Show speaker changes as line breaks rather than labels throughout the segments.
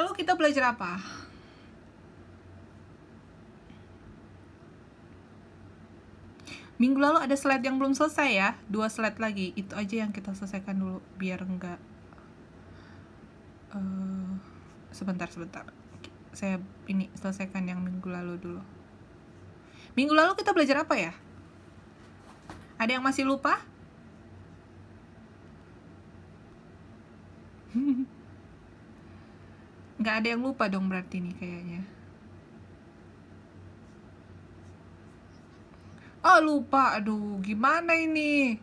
lalu kita belajar apa? Minggu lalu ada slide yang belum selesai ya, 2 slide lagi. Itu aja yang kita selesaikan dulu biar enggak sebentar. Saya ini selesaikan yang minggu lalu dulu. Minggu lalu kita belajar apa ya? Ada yang masih lupa? Nggak ada yang lupa dong berarti nih kayaknya. Oh lupa, aduh gimana ini?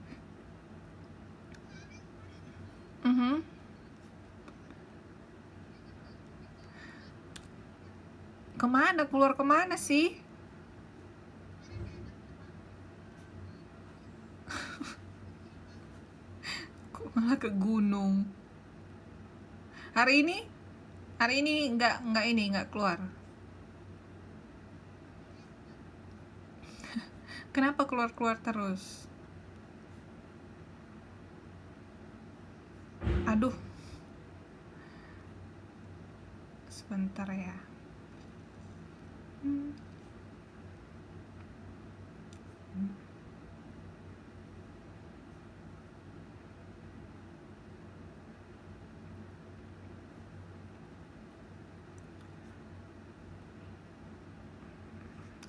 Kemana? Keluar kemana sih? Kok malah ke gunung? Hari ini nggak keluar. Kenapa keluar terus? Aduh. Sebentar ya.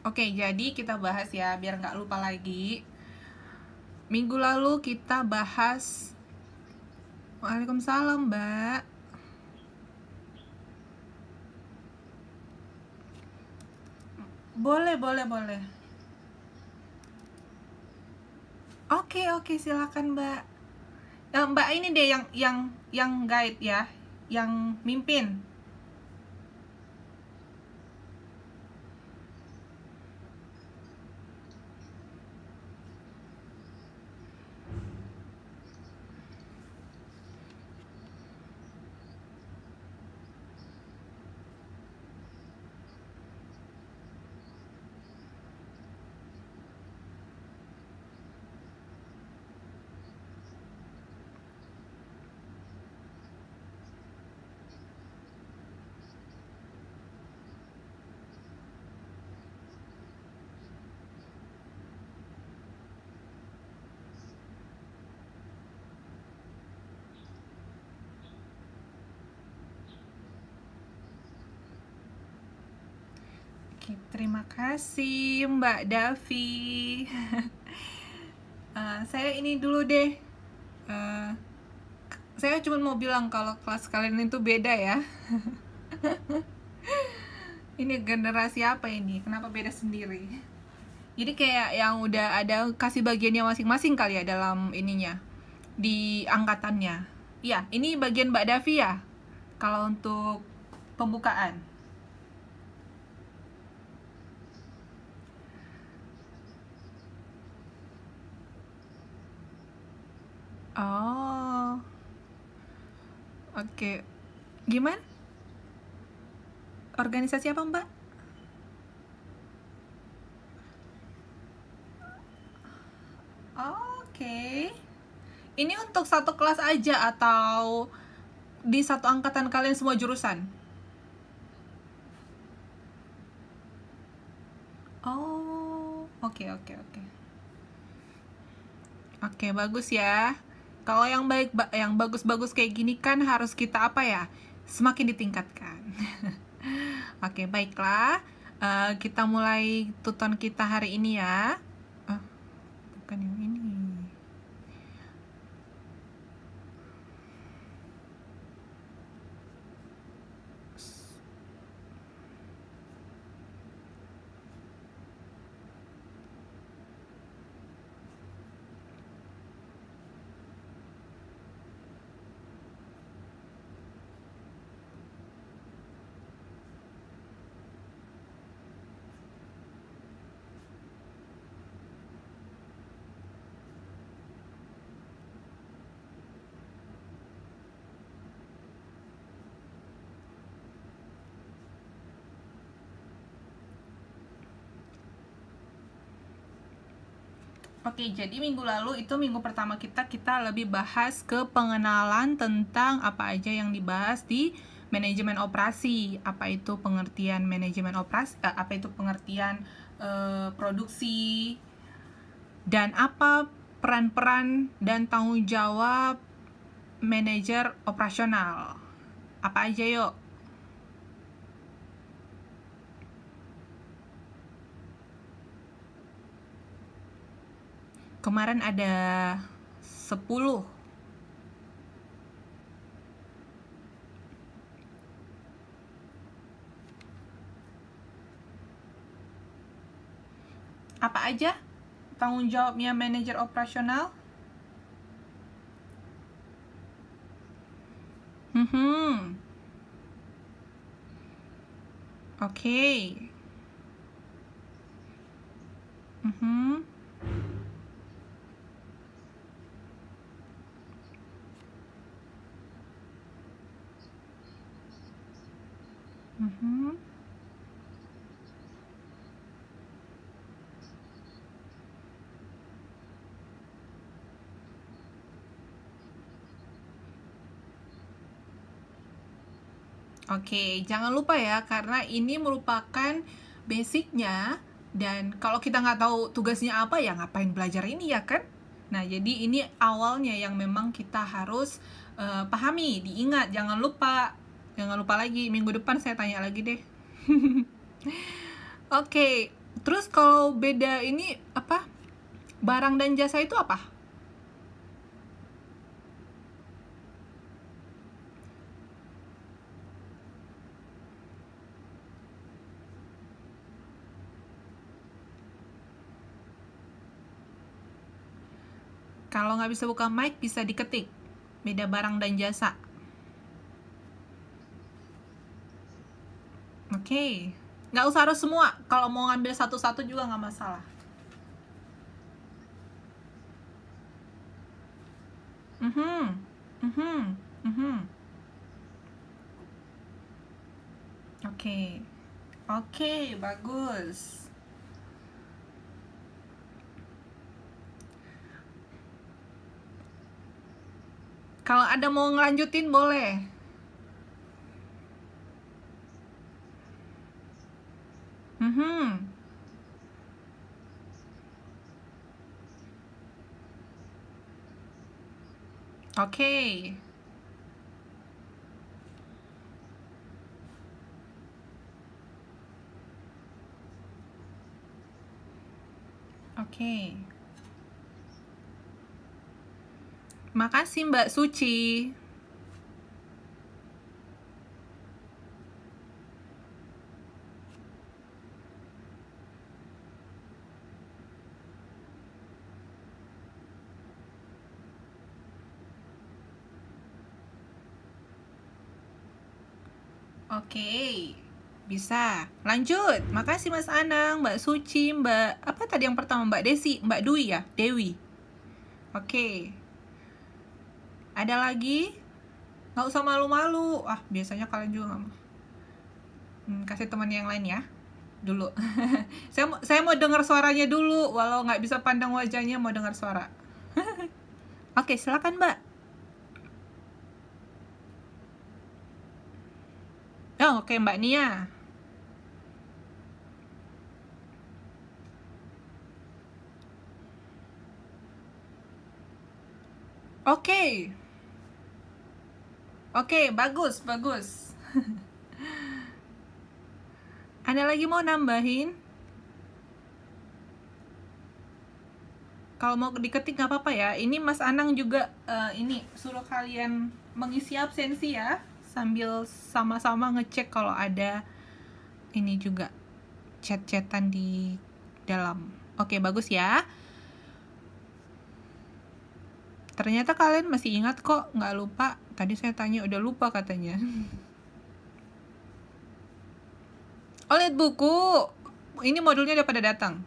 Oke, jadi kita bahas ya, biar nggak lupa lagi. Minggu lalu kita bahas. Waalaikumsalam, Mbak. Boleh. Oke, silakan, Mbak. Mbak ini deh yang guide ya, yang mimpin. Oke, terima kasih Mbak Davi. Saya ini dulu deh. Saya cuma mau bilang kalau kelas kalian itu beda ya. Ini generasi apa ini? Kenapa beda sendiri? Jadi kayak yang udah ada kasih bagiannya masing-masing kali ya dalam ininya, di angkatannya. Iya, ini bagian Mbak Davi ya. Kalau untuk pembukaan. Oh, oke. Gimana? Organisasi apa, Mbak? Oke. Ini untuk satu kelas aja atau di satu angkatan kalian semua jurusan? Oh, oke. Oke, bagus ya. Kalau yang bagus-bagus kayak gini kan harus kita apa ya? Semakin ditingkatkan. Oke, baiklah. Kita mulai tuton kita hari ini ya. Bukan yang ini. Oke, jadi minggu lalu itu minggu pertama kita lebih bahas ke pengenalan tentang apa aja yang dibahas di manajemen operasi. Apa itu pengertian manajemen operasi? Apa itu pengertian produksi? Dan apa peran-peran dan tanggung jawab manajer operasional? Apa aja yuk? Kemarin ada 10. Apa aja tanggung jawabnya manajer operasional? Oke. Oke, jangan lupa ya, karena ini merupakan basicnya, dan kalau kita nggak tahu tugasnya apa, ya ngapain belajar ini ya kan? Nah, jadi ini awalnya yang memang kita harus pahami, diingat, jangan lupa. Jangan lupa lagi, minggu depan saya tanya lagi deh. Oke, terus kalau beda ini apa? Barang dan jasa itu apa? Kalau nggak bisa buka mic, bisa diketik. Beda barang dan jasa. Oke. Nggak usah harus semua. Kalau mau ngambil satu-satu juga nggak masalah. Oke. Oke, bagus. Kalau ada mau ngelanjutin boleh. Oke. Oke. Makasih Mbak Suci. Oke, bisa. Lanjut. Makasih Mas Anang, Mbak Suci, Mbak apa tadi yang pertama, Mbak Desi, Mbak Dwi ya, Dewi. Oke. Ada lagi? Nggak usah malu-malu. Ah, biasanya kalian juga nggak mau. Kasih teman yang lain ya. Dulu. saya mau dengar suaranya dulu, walau nggak bisa pandang wajahnya, mau dengar suara. Oke, silakan Mbak. Oh, oke Mbak Nia. Oke. Oke, bagus, bagus. Ada lagi mau nambahin? Kalau mau diketik nggak apa-apa ya. Ini Mas Anang juga ini suruh kalian mengisi absensi ya, sambil sama-sama ngecek kalau ada ini juga chat-chatan di dalam. Oke, bagus ya. Ternyata kalian masih ingat kok, nggak lupa. Tadi saya tanya udah lupa katanya. Oh, lihat buku. Ini modulnya udah pada datang.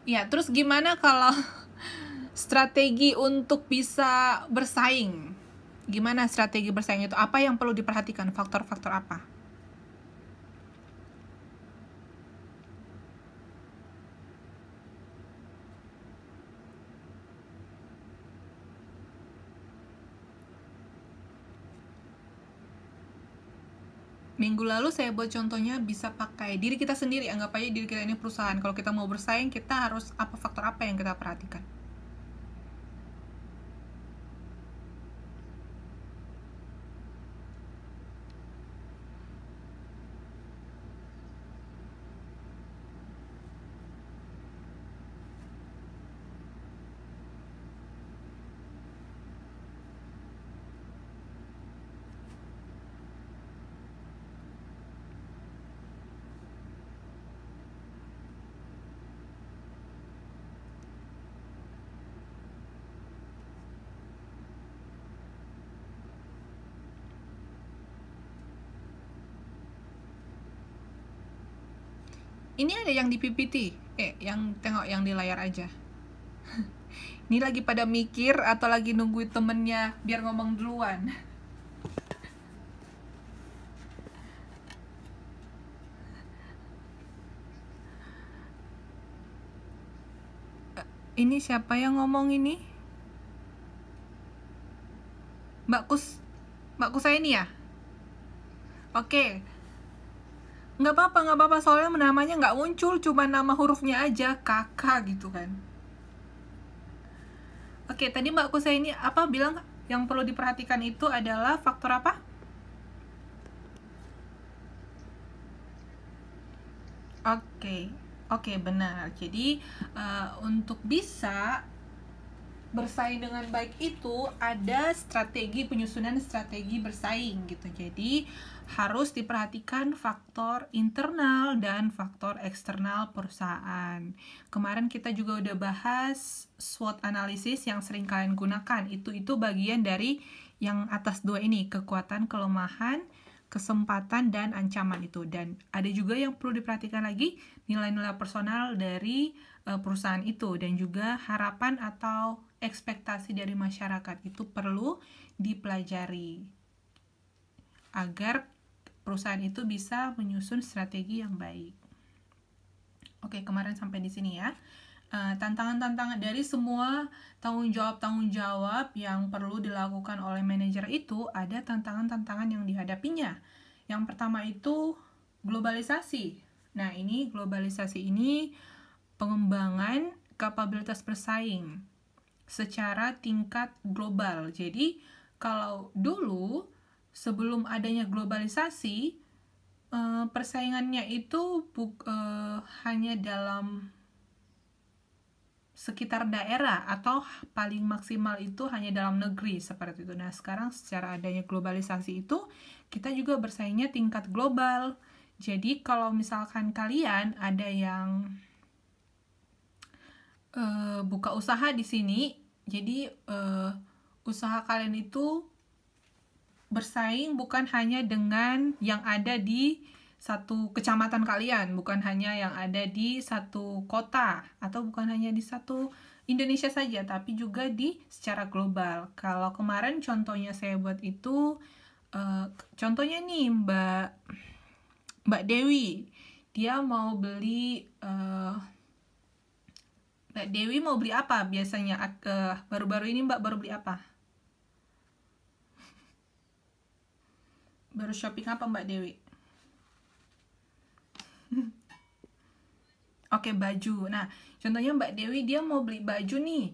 Ya, terus gimana kalau strategi untuk bisa bersaing? Gimana strategi bersaing itu? Apa yang perlu diperhatikan? Faktor-faktor apa? Minggu lalu saya buat contohnya bisa pakai diri kita sendiri. Anggap aja diri kita ini perusahaan. Kalau kita mau bersaing, kita harus faktor apa yang kita perhatikan? Ini ada yang di PPT, yang tengok yang di layar aja. Ini lagi pada mikir atau lagi nungguin temennya biar ngomong duluan? Ini siapa yang ngomong ini? Mbakku saya ini ya? Oke. Nggak apa-apa, soalnya namanya nggak muncul, cuma nama hurufnya aja, kakak gitu kan. Oke, tadi mbakku saya ini apa bilang yang perlu diperhatikan itu adalah faktor apa? Oke, benar. Jadi untuk bisa bersaing dengan baik itu ada penyusunan strategi bersaing gitu. Jadi harus diperhatikan faktor internal dan faktor eksternal perusahaan. Kemarin kita juga udah bahas SWOT analysis yang sering kalian gunakan. Itu bagian dari yang atas dua ini, kekuatan, kelemahan, kesempatan, dan ancaman itu. Dan ada juga yang perlu diperhatikan lagi, nilai-nilai personal dari perusahaan itu, dan juga harapan atau ekspektasi dari masyarakat itu perlu dipelajari agar perusahaan itu bisa menyusun strategi yang baik. Oke, kemarin sampai di sini ya. Tantangan-tantangan dari semua tanggung jawab yang perlu dilakukan oleh manajer itu ada tantangan-tantangan yang dihadapinya. Yang pertama itu globalisasi. Nah, globalisasi ini pengembangan kapabilitas bersaing secara tingkat global. Jadi, kalau dulu sebelum adanya globalisasi, persaingannya itu hanya dalam sekitar daerah atau paling maksimal itu hanya dalam negeri seperti itu. Nah, sekarang secara adanya globalisasi itu kita juga bersaingnya tingkat global. Jadi kalau misalkan kalian ada yang buka usaha di sini, jadi usaha kalian itu bersaing bukan hanya dengan yang ada di satu kecamatan kalian, bukan hanya yang ada di satu kota, atau bukan hanya di satu Indonesia saja, tapi juga di secara global. Kalau kemarin contohnya saya buat itu, contohnya nih Mbak Dewi, dia mau beli, Mbak Dewi mau beli apa biasanya? Baru-baru ini Mbak baru beli apa? Baru shopping apa Mbak Dewi? Oke, baju. Nah, contohnya Mbak Dewi dia mau beli baju nih,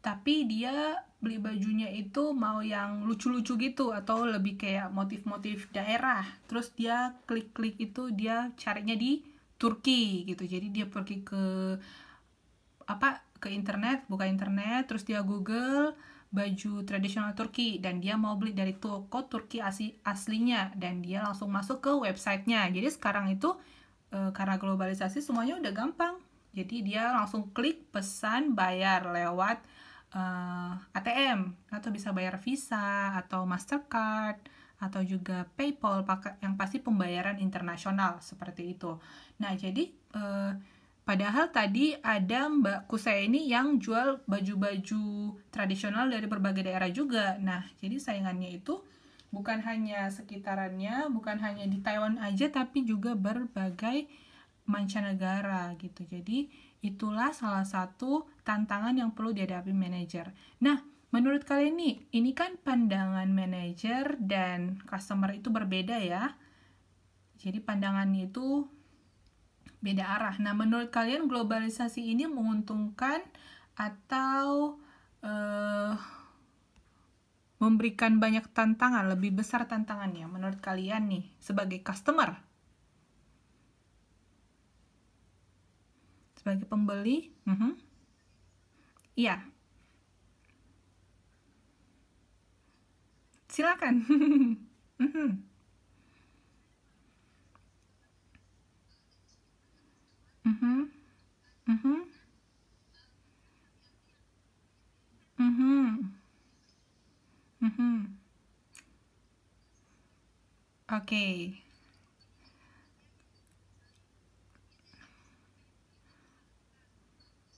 tapi dia beli bajunya itu mau yang lucu-lucu gitu atau lebih kayak motif-motif daerah. Terus dia klik-klik itu dia carinya di Turki gitu. Jadi dia pergi ke internet, buka internet, terus dia Google baju tradisional Turki dan dia mau beli dari toko Turki aslinya dan dia langsung masuk ke websitenya. Jadi sekarang itu karena globalisasi semuanya udah gampang, jadi dia langsung klik pesan bayar lewat ATM atau bisa bayar Visa atau Mastercard atau juga PayPal, yang pasti pembayaran internasional seperti itu. Nah, jadi padahal tadi ada mbakku saya ini yang jual baju-baju tradisional dari berbagai daerah juga. Nah, jadi saingannya itu bukan hanya sekitarannya, bukan hanya di Taiwan aja, tapi juga berbagai mancanegara gitu. Jadi itulah salah satu tantangan yang perlu dihadapi manajer. Nah, menurut kalian nih, ini kan pandangan manajer dan customer itu berbeda ya. Jadi pandangannya itu beda arah. Nah, menurut kalian globalisasi ini menguntungkan atau memberikan banyak tantangan, lebih besar tantangannya menurut kalian nih sebagai customer? Sebagai pembeli? Iya, silakan. Mhm. Mhm. Mhm. Mhm. Mhm. Oke.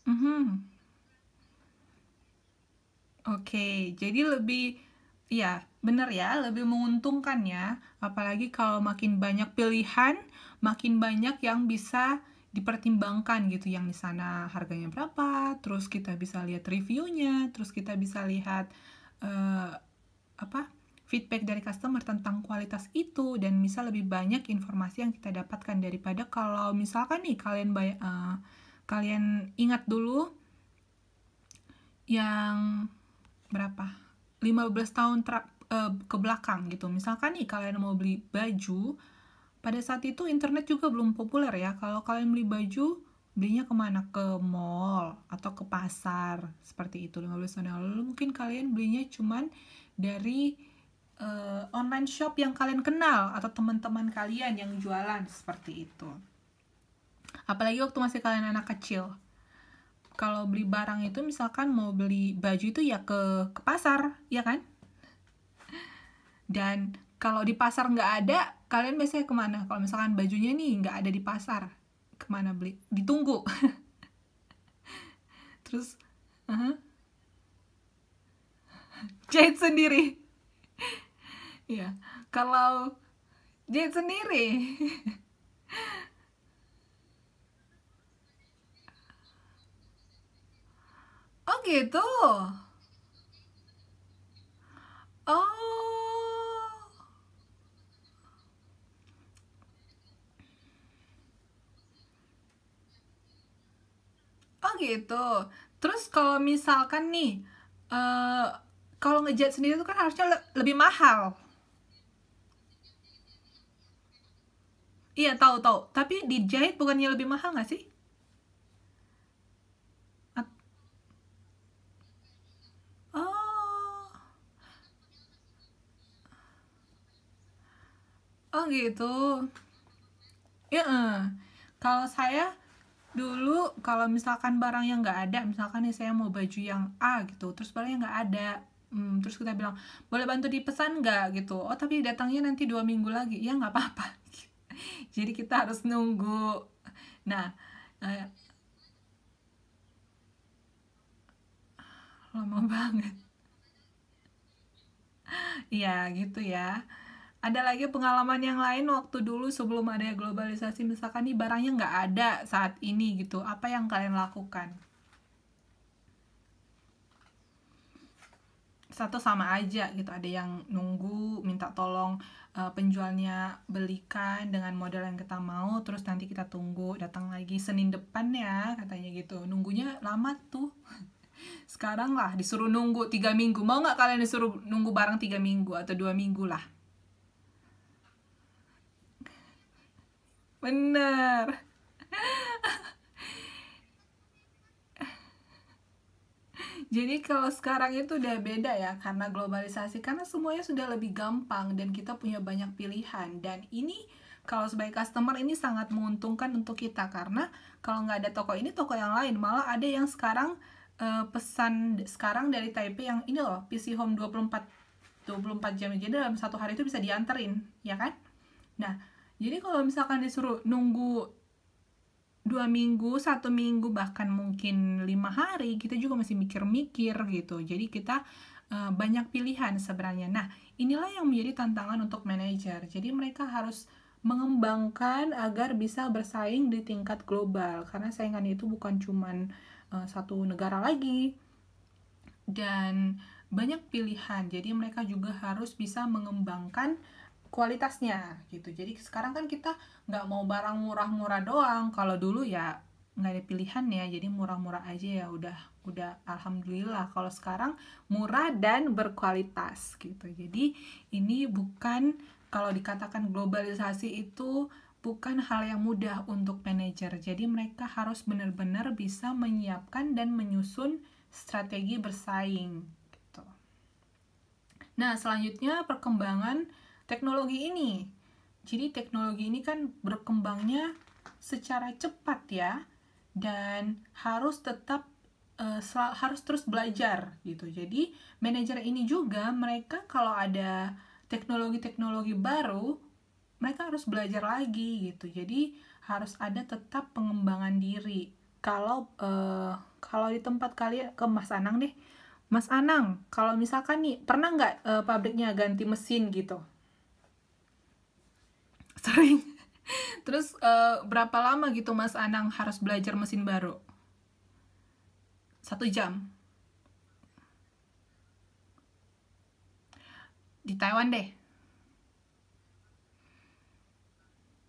Mhm. Oke, jadi lebih, ya bener ya, lebih menguntungkan ya. Apalagi kalau makin banyak pilihan, makin banyak yang bisa dipertimbangkan gitu. Yang di sana harganya berapa, terus kita bisa lihat reviewnya, terus kita bisa lihat eh, apa feedback dari customer tentang kualitas itu, dan bisa lebih banyak informasi yang kita dapatkan daripada kalau misalkan nih kalian ingat dulu yang berapa 15 tahun ke belakang gitu. Misalkan nih kalian mau beli baju, pada saat itu internet juga belum populer ya. Kalau kalian beli baju, belinya kemana? Ke mall atau ke pasar seperti itu. 15 tahun yang lalu mungkin kalian belinya cuman dari online shop yang kalian kenal atau teman-teman kalian yang jualan seperti itu. Apalagi waktu masih kalian anak kecil, kalau beli barang itu misalkan mau beli baju itu ya ke pasar, ya kan? Dan kalau di pasar nggak ada, kalian biasanya kemana? Kalau misalkan bajunya nih nggak ada di pasar, kemana beli? Ditunggu. Terus jahit sendiri. Ya, kalau jahit sendiri. Oh gitu. Oh, oh gitu. Terus kalau misalkan nih, eh kalau ngejahit sendiri itu kan harusnya lebih mahal. Iya, tahu-tahu. Tapi dijahit bukannya lebih mahal nggak sih? Oh, oh gitu. Ya, kalau saya dulu kalau misalkan barang yang nggak ada, misalkan nih saya mau baju yang A gitu, terus barangnya nggak ada, terus kita bilang boleh bantu dipesan nggak gitu. Oh tapi datangnya nanti 2 minggu lagi, ya nggak apa-apa. Jadi kita harus nunggu. Nah, eh, lama banget. Iya gitu ya. Ada lagi pengalaman yang lain waktu dulu sebelum ada globalisasi, misalkan nih barangnya nggak ada saat ini gitu, apa yang kalian lakukan? Satu sama aja gitu, ada yang nunggu minta tolong penjualnya belikan dengan model yang kita mau, terus nanti kita tunggu datang lagi Senin depan ya katanya gitu, nunggunya lama tuh. Sekarang lah disuruh nunggu 3 minggu, mau nggak kalian disuruh nunggu barang 3 minggu atau 2 minggu lah? Bener. Jadi kalau sekarang itu udah beda ya karena globalisasi, karena semuanya sudah lebih gampang dan kita punya banyak pilihan. Dan ini kalau sebagai customer ini sangat menguntungkan untuk kita, karena kalau nggak ada toko ini, toko yang lain. Malah ada yang sekarang pesan sekarang dari Taipei yang ini loh, PC Home 24 jam. Jadi dalam satu hari itu bisa dianterin, ya kan? Nah, jadi kalau misalkan disuruh nunggu 2 minggu, 1 minggu, bahkan mungkin 5 hari, kita juga masih mikir-mikir gitu. Jadi kita banyak pilihan sebenarnya. Nah, inilah yang menjadi tantangan untuk manajer. Jadi mereka harus mengembangkan agar bisa bersaing di tingkat global. Karena saingan itu bukan cuman satu negara lagi, dan banyak pilihan. Jadi mereka juga harus bisa mengembangkan kualitasnya gitu. Jadi sekarang kan kita nggak mau barang murah-murah doang. Kalau dulu ya nggak ada pilihan ya, jadi murah-murah aja ya udah alhamdulillah. Kalau sekarang murah dan berkualitas gitu. Jadi ini bukan, kalau dikatakan globalisasi itu bukan hal yang mudah untuk manajer. Jadi mereka harus benar-benar bisa menyiapkan dan menyusun strategi bersaing gitu. Nah, selanjutnya perkembangan teknologi ini. Jadi teknologi ini kan berkembangnya secara cepat ya, dan harus tetap harus terus belajar gitu. Jadi manajer ini juga, mereka kalau ada teknologi-teknologi baru, mereka harus belajar lagi gitu. Jadi harus ada tetap pengembangan diri. Kalau di tempat kalian, ke Mas Anang deh, Mas Anang, kalau misalkan nih, pernah nggak pabriknya ganti mesin gitu? Sering. Terus berapa lama gitu Mas Anang harus belajar mesin baru? 1 jam? Di Taiwan deh.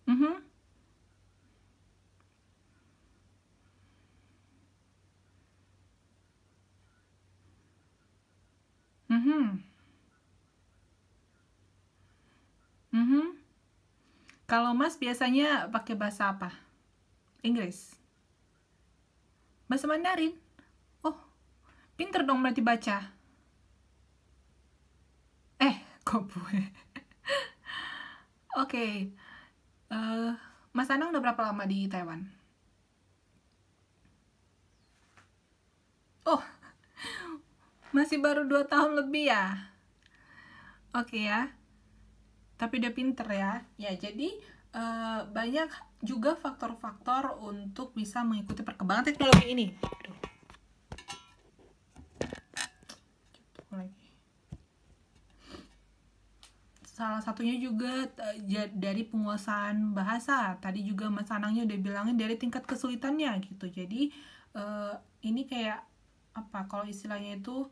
Mhm. Mhm. Mhm. Kalau Mas biasanya pakai bahasa apa? Inggris? Bahasa Mandarin? Oh, pinter dong berarti baca. Kok gue? Oke. Eh, Mas Anang udah berapa lama di Taiwan? Oh, masih baru 2 tahun lebih ya? Oke ya. Tapi udah pinter ya. Ya, jadi banyak juga faktor-faktor untuk bisa mengikuti perkembangan teknologi ini. Aduh. Salah satunya juga dari penguasaan bahasa. Tadi juga Mas Anangnya udah bilangin dari tingkat kesulitannya gitu. Jadi ini kayak apa, kalau istilahnya itu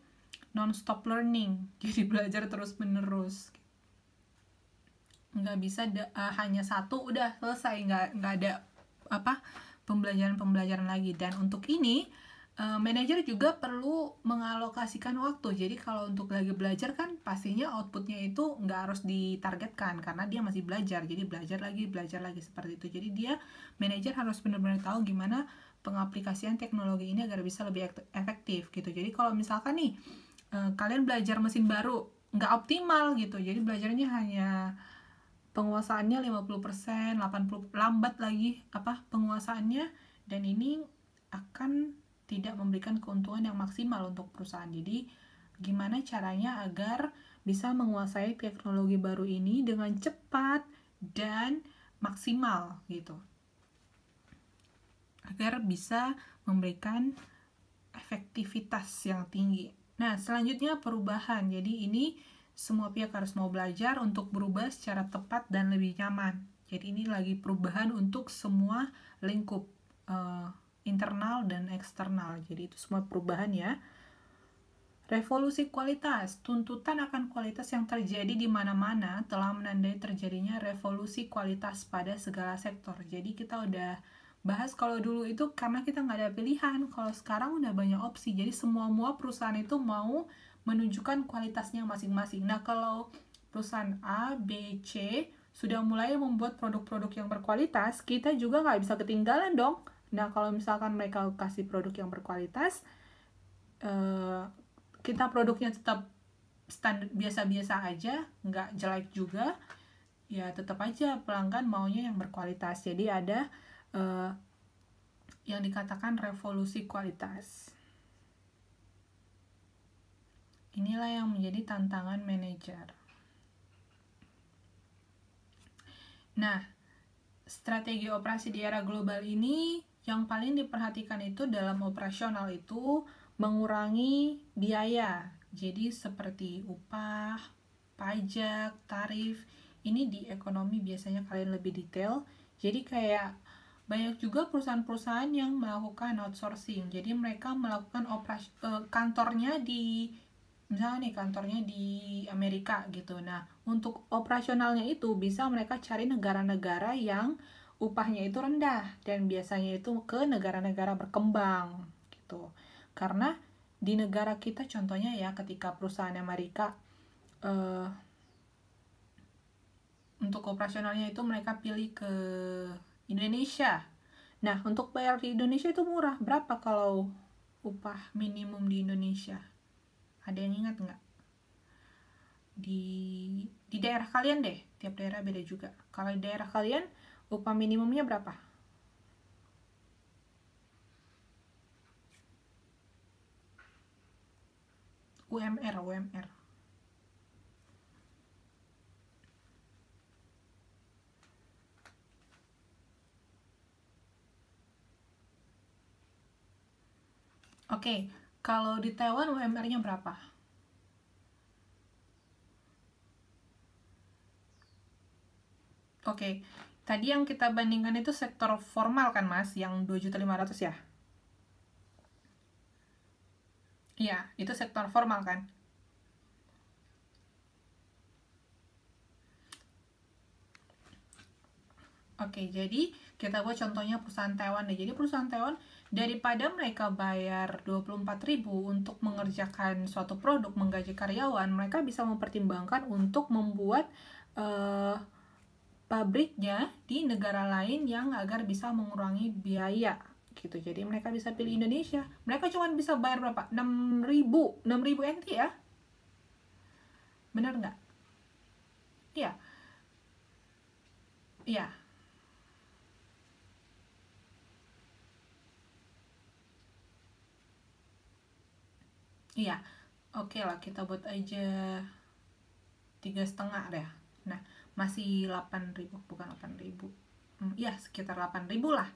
non-stop learning. Jadi belajar terus-menerus. Nggak bisa hanya satu udah selesai, nggak ada apa pembelajaran lagi. Dan untuk ini manajer juga perlu mengalokasikan waktu. Jadi kalau untuk lagi belajar kan pastinya outputnya itu nggak harus ditargetkan karena dia masih belajar, jadi belajar lagi seperti itu. Jadi dia, manajer harus benar-benar tahu gimana pengaplikasian teknologi ini agar bisa lebih efektif gitu. Jadi kalau misalkan nih kalian belajar mesin baru nggak optimal gitu, jadi belajarnya hanya penguasaannya 50%, 80%, lambat lagi penguasaannya, dan ini akan tidak memberikan keuntungan yang maksimal untuk perusahaan. Jadi gimana caranya agar bisa menguasai teknologi baru ini dengan cepat dan maksimal gitu, agar bisa memberikan efektivitas yang tinggi. Nah, selanjutnya perubahan. Jadi ini semua pihak harus mau belajar untuk berubah secara tepat dan lebih nyaman. Jadi ini lagi perubahan untuk semua lingkup internal dan eksternal. Jadi itu semua perubahan ya. Revolusi kualitas. Tuntutan akan kualitas yang terjadi di mana-mana telah menandai terjadinya revolusi kualitas pada segala sektor. Jadi kita udah bahas, kalau dulu itu karena kita nggak ada pilihan, kalau sekarang udah banyak opsi. Jadi semua perusahaan itu mau menunjukkan kualitasnya masing-masing. Nah, kalau perusahaan A, B, C sudah mulai membuat produk-produk yang berkualitas, kita juga nggak bisa ketinggalan dong. Nah, kalau misalkan mereka kasih produk yang berkualitas, kita produknya tetap standar biasa-biasa aja, nggak jelek juga, ya tetap aja pelanggan maunya yang berkualitas. Jadi ada yang dikatakan revolusi kualitas. Inilah yang menjadi tantangan manajer. Nah, strategi operasi di era global ini yang paling diperhatikan itu dalam operasional itu mengurangi biaya. Jadi seperti upah, pajak, tarif. Ini di ekonomi biasanya kalian lebih detail. Jadi kayak banyak juga perusahaan-perusahaan yang melakukan outsourcing. Jadi mereka melakukan kantornya misalnya nih kantornya di Amerika gitu. Nah, untuk operasionalnya itu bisa mereka cari negara-negara yang upahnya itu rendah dan biasanya itu ke negara-negara berkembang gitu. Karena di negara kita contohnya ya ketika perusahaan Amerika untuk operasionalnya itu mereka pilih ke Indonesia. Nah, untuk bayar di Indonesia itu murah. Berapa kalau upah minimum di Indonesia? Ada yang ingat nggak? Di daerah kalian deh, tiap daerah beda juga. Kalau di daerah kalian, upah minimumnya berapa? UMR. Oke, kalau di Taiwan UMR-nya berapa? Oke, tadi yang kita bandingkan itu sektor formal kan Mas, yang 2.500.000 ya? Iya, itu sektor formal kan? Oke, jadi kita buat contohnya perusahaan Taiwan deh. Jadi perusahaan Taiwan daripada mereka bayar 24.000 untuk mengerjakan suatu produk, menggaji karyawan, mereka bisa mempertimbangkan untuk membuat pabriknya di negara lain yang agar bisa mengurangi biaya gitu. Jadi mereka bisa pilih Indonesia. Mereka cuma bisa bayar berapa? 6.000 NT ya? Benar nggak? Iya. Iya. Iya. Oke lah, kita buat aja 3,5 deh. Nah, masih 8.000, bukan 8.000. Iya, sekitar 8.000 lah.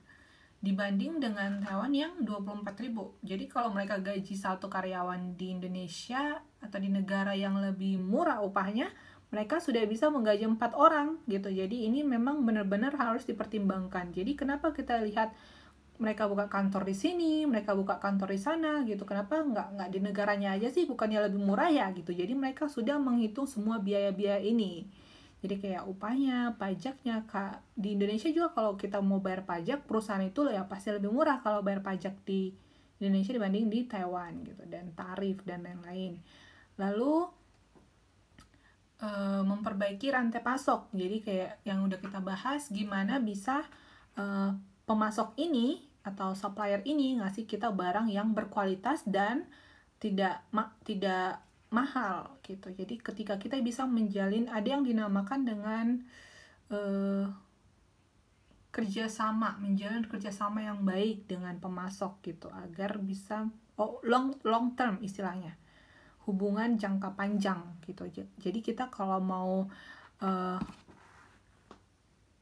Dibanding dengan Taiwan yang 24.000. Jadi kalau mereka gaji satu karyawan di Indonesia atau di negara yang lebih murah upahnya, mereka sudah bisa menggaji 4 orang gitu. Jadi ini memang benar-benar harus dipertimbangkan. Jadi kenapa kita lihat mereka buka kantor di sini, mereka buka kantor di sana gitu. Kenapa nggak di negaranya aja sih, bukannya lebih murah ya gitu. Jadi mereka sudah menghitung semua biaya-biaya ini. Jadi kayak upahnya, pajaknya, di Indonesia juga kalau kita mau bayar pajak, perusahaan itu ya pasti lebih murah kalau bayar pajak di Indonesia dibanding di Taiwan gitu, dan tarif dan lain-lain. Lalu memperbaiki rantai pasok. Jadi kayak yang udah kita bahas, gimana bisa pemasok ini atau supplier ini ngasih kita barang yang berkualitas dan tidak mahal gitu. Jadi ketika kita bisa menjalin, ada yang dinamakan dengan menjalin kerjasama yang baik dengan pemasok gitu, agar bisa long term istilahnya, hubungan jangka panjang gitu. Jadi kita kalau mau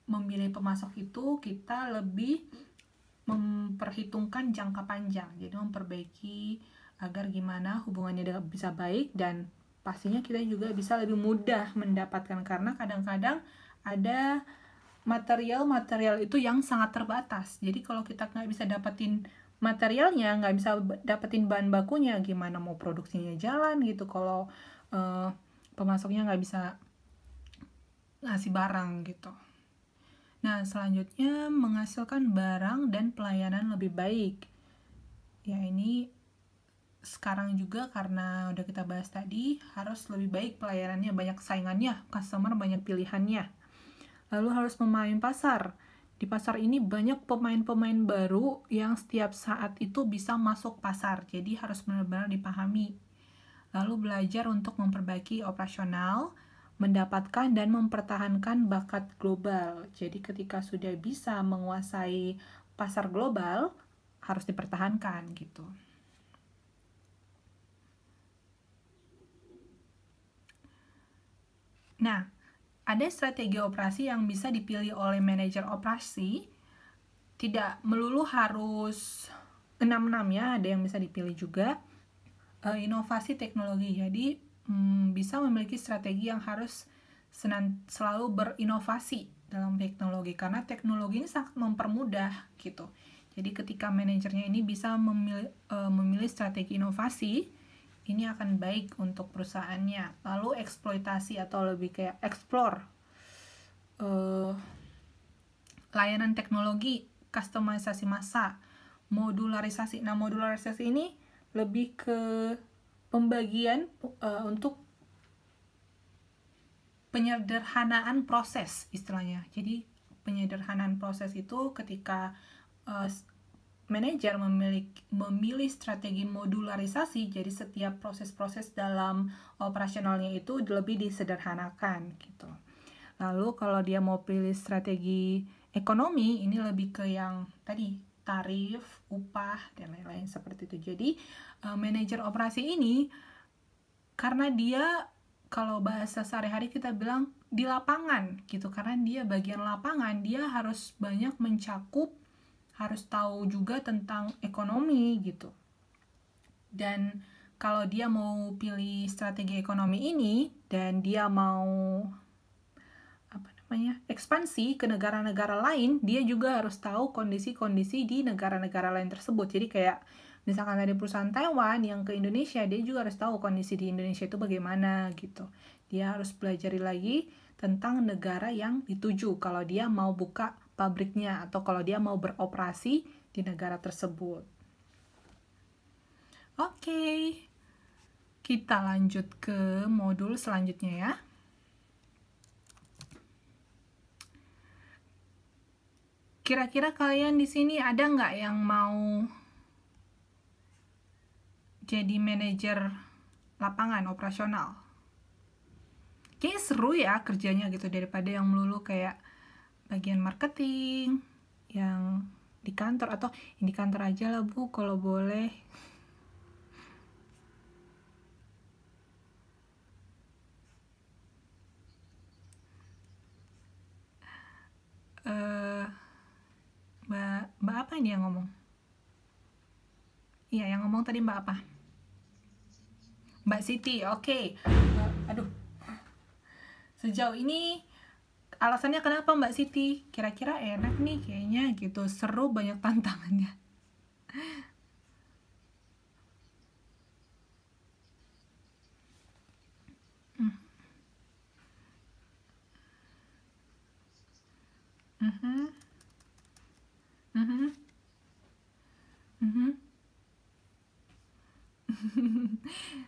memilih pemasok itu, kita lebih memperhitungkan jangka panjang. Jadi memperbaiki agar gimana hubungannya bisa baik, dan pastinya kita juga bisa lebih mudah mendapatkan, karena kadang-kadang ada material itu yang sangat terbatas. Jadi kalau kita nggak bisa dapetin materialnya, nggak bisa dapetin bahan bakunya, gimana mau produksinya jalan gitu kalau pemasoknya nggak bisa ngasih barang gitu. Nah, selanjutnya menghasilkan barang dan pelayanan lebih baik. Ya, ini sekarang juga karena udah kita bahas tadi, harus lebih baik pelayanannya, banyak saingannya, customer banyak pilihannya. Lalu harus memahami pasar. Di pasar ini banyak pemain-pemain baru yang setiap saat itu bisa masuk pasar, jadi harus benar-benar dipahami. Lalu belajar untuk memperbaiki operasional, mendapatkan dan mempertahankan bakat global. Jadi ketika sudah bisa menguasai pasar global, harus dipertahankan gitu. Nah, ada strategi operasi yang bisa dipilih oleh manajer operasi. Tidak melulu harus 6-6 ya, ada yang bisa dipilih juga. Inovasi teknologi, jadi bisa memiliki strategi yang harus selalu berinovasi dalam teknologi, karena teknologi ini sangat mempermudah gitu. Jadi ketika manajernya ini bisa memilih strategi inovasi, ini akan baik untuk perusahaannya. Lalu eksploitasi atau lebih kayak explore layanan teknologi, customisasi massa, modularisasi. Nah, modularisasi ini lebih ke pembagian untuk penyederhanaan proses istilahnya. Jadi penyederhanaan proses itu ketika manajer memilih strategi modularisasi, jadi setiap proses-proses dalam operasionalnya itu lebih disederhanakan gitu. Lalu kalau dia mau pilih strategi ekonomi, ini lebih ke yang tadi tarif, upah, dan lain-lain seperti itu. Jadi manajer operasi ini karena dia, kalau bahasa sehari-hari kita bilang di lapangan gitu, karena dia bagian lapangan, dia harus banyak mencakup, harus tahu juga tentang ekonomi gitu. Dan kalau dia mau pilih strategi ekonomi ini dan dia mau ekspansi ke negara-negara lain, dia juga harus tahu kondisi-kondisi di negara-negara lain tersebut. Jadi kayak misalkan ada perusahaan Taiwan yang ke Indonesia, dia juga harus tahu kondisi di Indonesia itu bagaimana gitu. Dia harus pelajari lagi tentang negara yang dituju kalau dia mau buka pabriknya atau kalau dia mau beroperasi di negara tersebut. Oke, kita lanjut ke modul selanjutnya ya. Kira-kira kalian di sini ada nggak yang mau jadi manajer lapangan operasional? Kayaknya seru ya kerjanya gitu, daripada yang melulu kayak bagian marketing yang di kantor, atau di kantor aja lah Bu kalau boleh. Mbak apa ini yang ngomong? Iya, yang ngomong tadi Mbak apa? Mbak Siti, oke. Aduh. Sejauh ini alasannya kenapa Mbak Siti? Kira-kira enak nih kayaknya gitu, seru, banyak tantangannya. Mhm. Mhm. Mhm.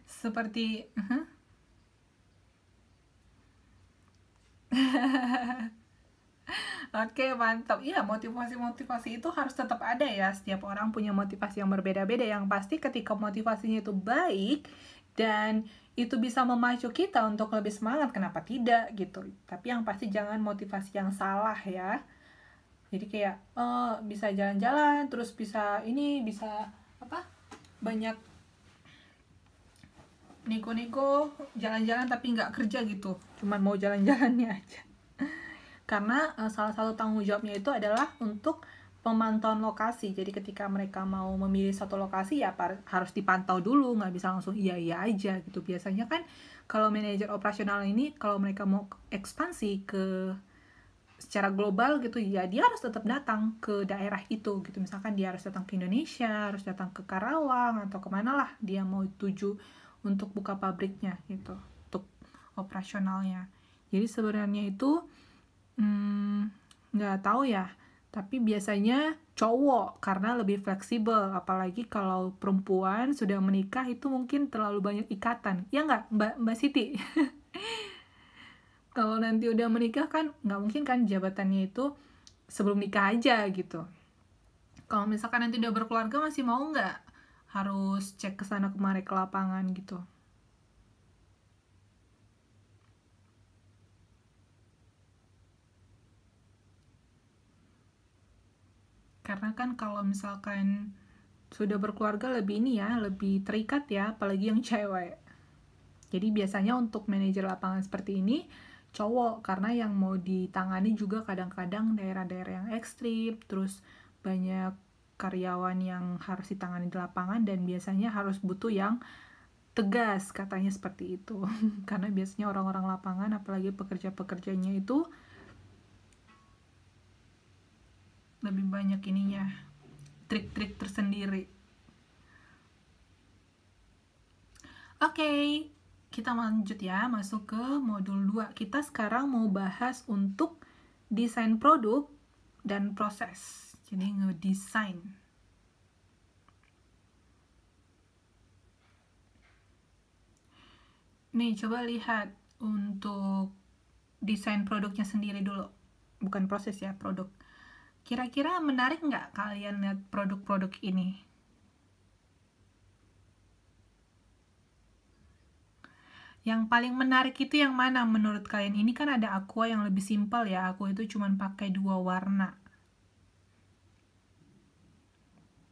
Seperti Oke, mantap. Iya, motivasi-motivasi itu harus tetap ada ya. Setiap orang punya motivasi yang berbeda-beda. Yang pasti ketika motivasinya itu baik dan itu bisa memacu kita untuk lebih semangat, kenapa tidak gitu. Tapi yang pasti jangan motivasi yang salah ya. Jadi kayak bisa jalan-jalan, terus bisa ini, bisa apa? Banyak nego-nego, jalan-jalan tapi nggak kerja gitu. Cuman mau jalan-jalannya aja. Karena salah satu tanggung jawabnya itu adalah untuk pemantauan lokasi. Jadi ketika mereka mau memilih satu lokasi ya harus dipantau dulu, nggak bisa langsung iya aja gitu. Biasanya kan kalau manajer operasional ini, kalau mereka mau ekspansi ke secara global gitu ya, dia harus tetap datang ke daerah itu gitu. Misalkan dia harus datang ke Indonesia, harus datang ke Karawang atau kemana lah dia mau tuju untuk buka pabriknya gitu, untuk operasionalnya. Jadi sebenarnya itu nggak tahu ya, tapi biasanya cowok karena lebih fleksibel, apalagi kalau perempuan sudah menikah itu mungkin terlalu banyak ikatan ya nggak Mbak Siti? Kalau nanti udah menikah kan nggak mungkin kan jabatannya itu sebelum nikah aja gitu. Kalau misalkan nanti udah berkeluarga, masih mau nggak harus cek ke sana kemari ke lapangan gitu? Karena kan kalau misalkan sudah berkeluarga lebih ini ya, lebih terikat ya, apalagi yang cewek. Jadi biasanya untuk manajer lapangan seperti ini cowok, karena yang mau ditangani juga kadang-kadang daerah-daerah yang ekstrim, terus banyak karyawan yang harus ditangani di lapangan dan biasanya harus butuh yang tegas, katanya seperti itu. Karena biasanya orang-orang lapangan, apalagi pekerja-pekerjanya itu lebih banyak ininya, trik-trik tersendiri. Oke, kita lanjut ya, masuk ke modul 2. Kita sekarang mau bahas untuk desain produk dan proses. Jadi ngedesain. Nih, coba lihat untuk desain produknya sendiri dulu. Bukan proses ya, produk. Kira-kira menarik nggak kalian lihat produk-produk ini? Yang paling menarik itu yang mana menurut kalian? Ini kan ada aqua yang lebih simpel ya. Aqua itu cuma pakai 2 warna.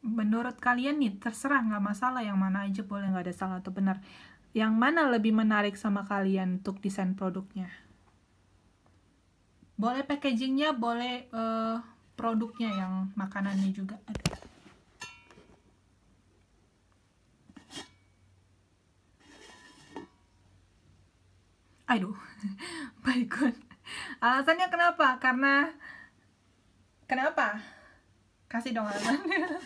Menurut kalian nih, terserah, nggak masalah, yang mana aja boleh, nggak ada salah atau benar. Yang mana lebih menarik sama kalian untuk desain produknya? Boleh packagingnya, boleh produknya yang makanannya juga. Aduh, baik. Alasannya kenapa? Kenapa? Kasih dong alasannya.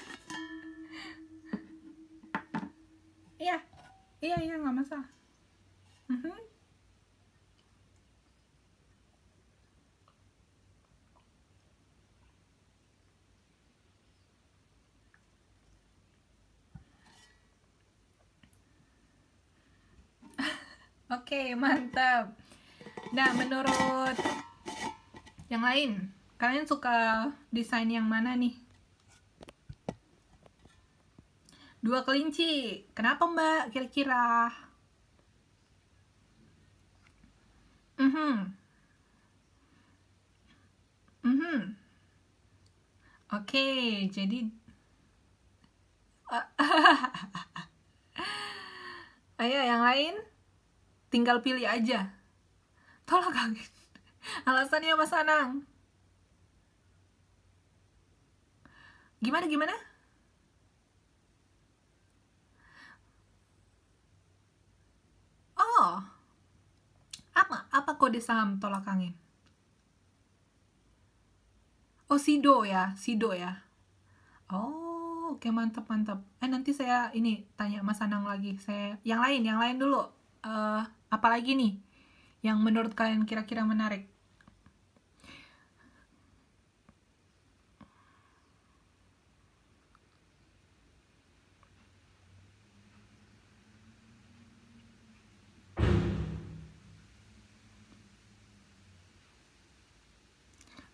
Iya, iya, nggak masalah. Oke, mantap. Nah, menurut yang lain, kalian suka desain yang mana nih? 2 kelinci. Kenapa, Mbak? Kira-kira? Oke, jadi ayo yang lain tinggal pilih aja. Tolong kaget. Alasannya Mas Anang. Gimana? Oh, apa kode saham tolak angin? Oh, Sido ya. Oh, oke, mantap. Nanti saya ini tanya Mas Anang lagi. Yang lain dulu. Apa lagi nih yang menurut kalian kira-kira menarik?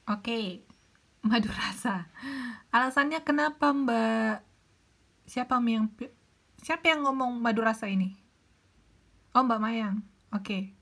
Oke, madu rasa. Alasannya kenapa, Mbak? Siapa yang ngomong madu rasa ini? Oh, Mbak Mayang. Oke.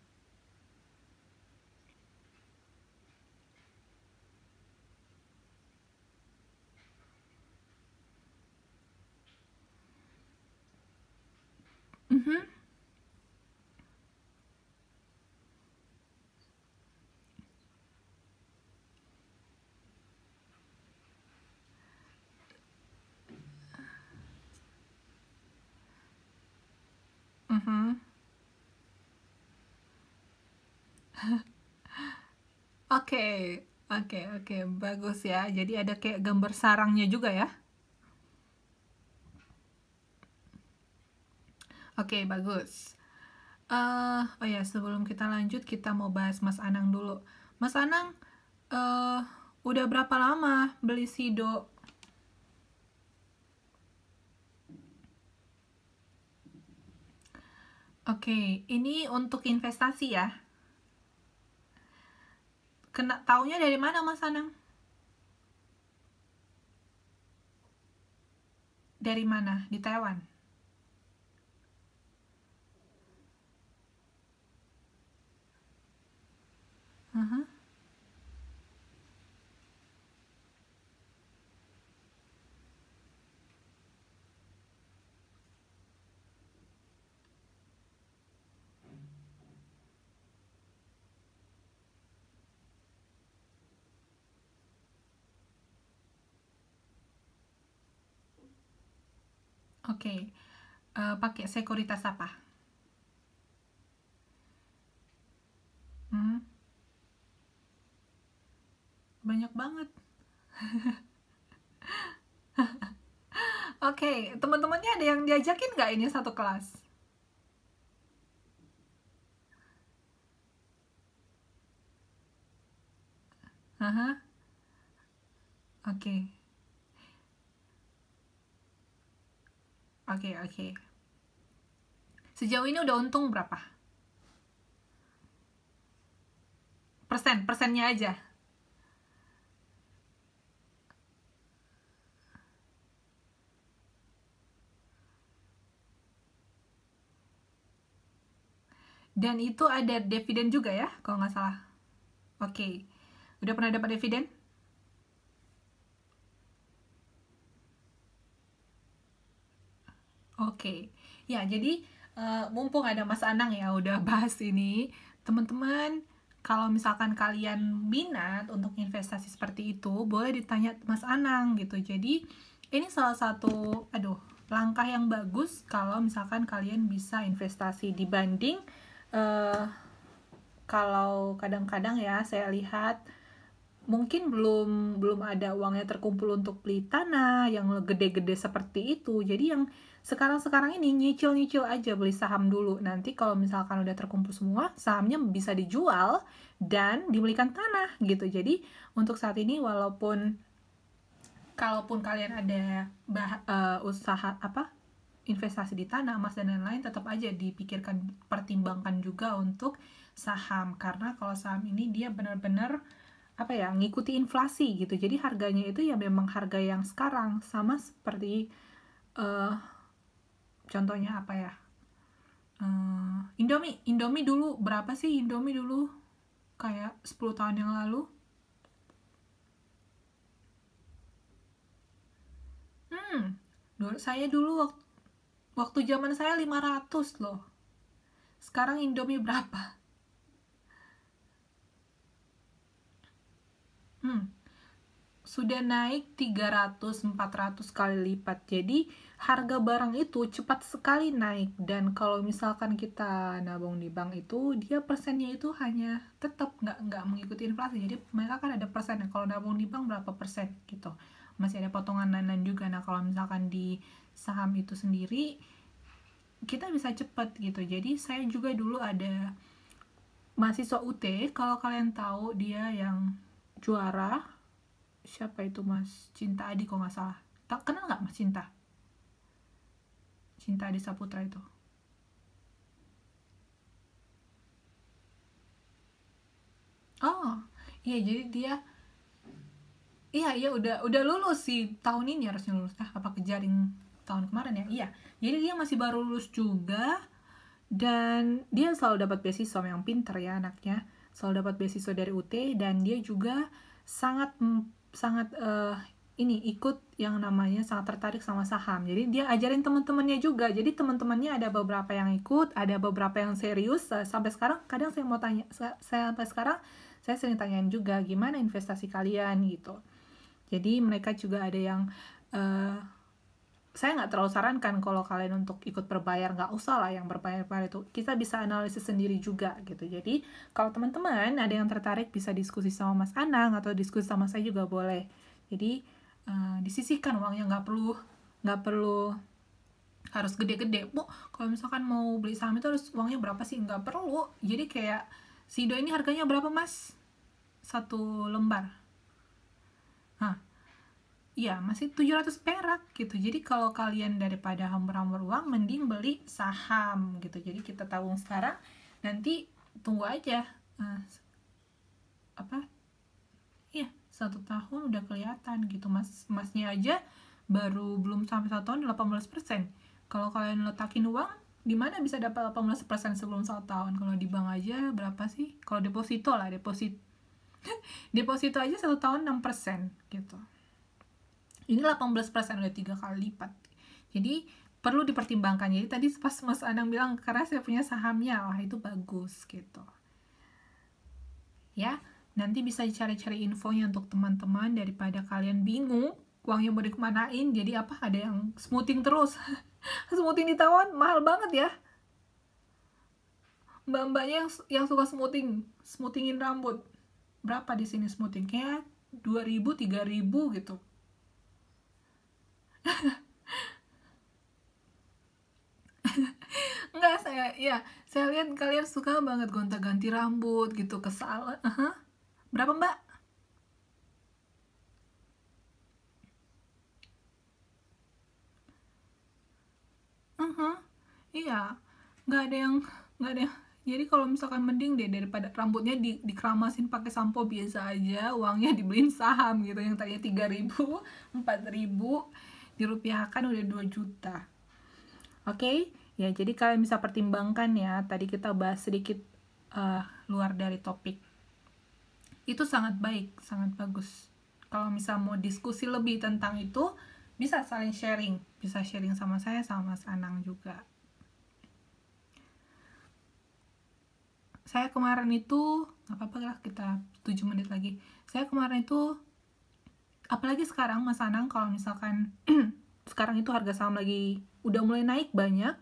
Oke, bagus ya. Jadi ada kayak gambar sarangnya juga ya. Oke, bagus. Oh ya, sebelum kita lanjut, kita mau bahas Mas Anang dulu. Mas Anang, udah berapa lama beli Sido? Oke, ini untuk investasi ya. Taunya dari mana Mas Anang? Dari mana? Di Taiwan? Oke. Pakai sekuritas apa? Banyak banget. Oke, teman-temannya ada yang diajakin nggak ini satu kelas? Aha, oke. Oke, oke. Sejauh ini udah untung berapa? Persennya aja. Dan itu ada dividen juga ya, kalau nggak salah. Oke. Udah pernah dapat dividen? Oke. Ya, jadi mumpung ada Mas Anang ya udah bahas ini, teman-teman, kalau misalkan kalian minat untuk investasi seperti itu, boleh ditanya Mas Anang gitu. Jadi, ini salah satu langkah yang bagus kalau misalkan kalian bisa investasi dibanding eh, kalau kadang-kadang ya saya lihat mungkin belum ada uangnya terkumpul untuk beli tanah yang gede-gede seperti itu. Jadi yang sekarang ini nyicil aja beli saham dulu. Nanti kalau misalkan udah terkumpul semua, sahamnya bisa dijual dan dibelikan tanah gitu. Jadi untuk saat ini kalaupun kalian ada usaha investasi di tanah, emas dan lain-lain, tetap aja dipikirkan, pertimbangkan juga untuk saham, karena kalau saham ini dia benar-benar ngikuti inflasi gitu. Jadi harganya itu ya memang harga yang sekarang, sama seperti contohnya Indomie dulu berapa sih? Indomie dulu kayak 10 tahun yang lalu saya dulu waktu zaman saya 500 loh. Sekarang Indomie berapa? Sudah naik 300-400 kali lipat. Jadi harga barang itu cepat sekali naik, dan kalau misalkan kita nabung di bank itu dia persennya itu hanya tetap nggak mengikuti inflasi. Jadi mereka kan ada persennya. Kalau nabung di bank berapa persen gitu, masih ada potongan lain-lain juga. Nah kalau misalkan di saham itu sendiri kita bisa cepat gitu. Jadi saya juga dulu ada mahasiswa UT, kalau kalian tahu dia yang juara, siapa itu, Mas Cinta Adi kalau nggak salah. Kenal nggak Mas Cinta Adi Saputra itu? Oh iya, jadi dia iya udah lulus sih, tahun ini harusnya lulus. Apa kejaring tahun kemarin ya. Iya, jadi dia masih baru lulus juga, dan dia selalu dapat beasiswa. Yang pinter ya anaknya, selalu dapat beasiswa dari UT, dan dia juga sangat sangat ini ikut yang namanya sangat tertarik sama saham. Jadi dia ajarin teman-temannya juga. Jadi teman-temannya ada beberapa yang ikut, ada beberapa yang serius. Sampai sekarang kadang saya mau tanya, sampai sekarang saya sering tanyain juga gimana investasi kalian gitu. Jadi mereka juga ada yang saya nggak terlalu sarankan kalau kalian untuk ikut berbayar, nggak usah lah yang berbayar itu, kita bisa analisis sendiri juga gitu. Jadi kalau teman-teman ada yang tertarik bisa diskusi sama Mas Anang atau diskusi sama saya juga boleh. Jadi disisihkan uangnya, nggak perlu harus gede-gede. Bu, kalau misalkan mau beli saham itu harus uangnya berapa sih? Nggak perlu. Jadi kayak Sido ini harganya berapa Mas? Satu lembar. Iya, masih 700 perak gitu. Jadi kalau kalian daripada hambur-hambur uang, mending beli saham gitu. Jadi kita tabung sekarang, nanti tunggu aja iya, 1 tahun udah kelihatan gitu. Masnya aja baru belum sampai 1 tahun 18%. Kalau kalian letakin uang, di mana bisa dapat 18% sebelum 1 tahun? Kalau di bank aja berapa sih? Kalau deposito deposito aja 1 tahun 6% gitu. Ini 18%, udah 3 kali lipat. Jadi perlu dipertimbangkan. Jadi tadi pas Mas Anang bilang karena saya punya sahamnya, wah itu bagus gitu. Ya, nanti bisa cari-cari infonya untuk teman-teman daripada kalian bingung uangnya mau dikemanain. Jadi ada yang smoothing terus. Smoothing di tawon mahal banget ya. Mbak-mbaknya yang suka smoothingin rambut. Berapa di sini smoothing? Kayak 2.000, 3.000 gitu. Enggak, saya lihat kalian suka banget gonta-ganti rambut gitu ke salon. Berapa Mbak? Iya, nggak ada yang nggak ada yang jadi kalau misalkan mending deh daripada rambutnya dikeramasin pakai sampo biasa aja, uangnya dibeliin saham gitu yang tadinya 3.000, 4.000 dirupiahkan udah 2 juta. Oke, ya jadi kalian bisa pertimbangkan ya. Tadi kita bahas sedikit luar dari topik. Itu sangat baik, sangat bagus. Kalau misal mau diskusi lebih tentang itu, bisa saling sharing, bisa sharing sama saya sama Mas Anang juga. Saya kemarin itu, nggak apa-apa lah kita 7 menit lagi. Saya kemarin itu, apalagi sekarang Mas Anang, kalau misalkan sekarang itu harga saham lagi udah mulai naik banyak.